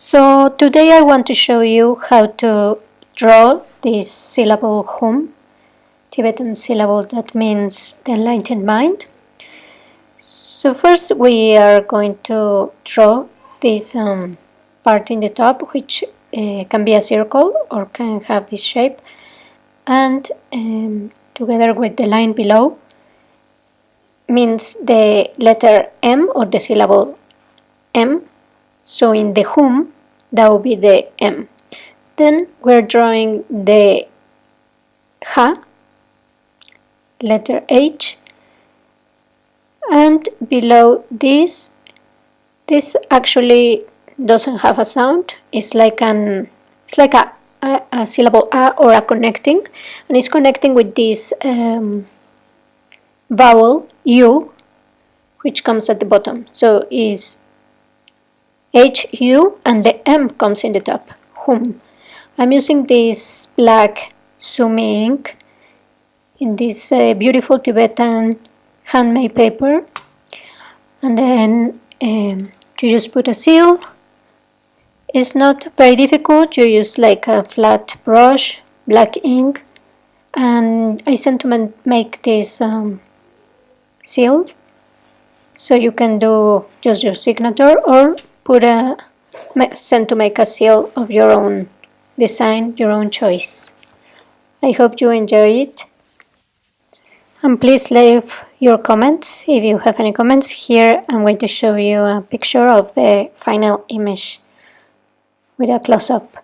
So today I want to show you how to draw this syllable hum, Tibetan syllable that means the enlightened mind. So first we are going to draw this part in the top, which can be a circle or can have this shape, and together with the line below means the letter M or the syllable M. So in the hum, that will be the M. Then we're drawing the Ha, letter H, and below this actually doesn't have a sound. It's like a syllable A or a connecting, and it's connecting with this vowel U, which comes at the bottom. So is HU and the M comes in the top. Hum. I'm using this black Sumi Ink in this beautiful Tibetan handmade paper, and then you just put a seal. It's not very difficult. You use like a flat brush, black ink, and I tend to make this seal, so you can do just your signature or tend to make a seal of your own design, your own choice. I hope you enjoy it. And please leave your comments if you have any comments. Here I'm going to show you a picture of the final image with a close-up.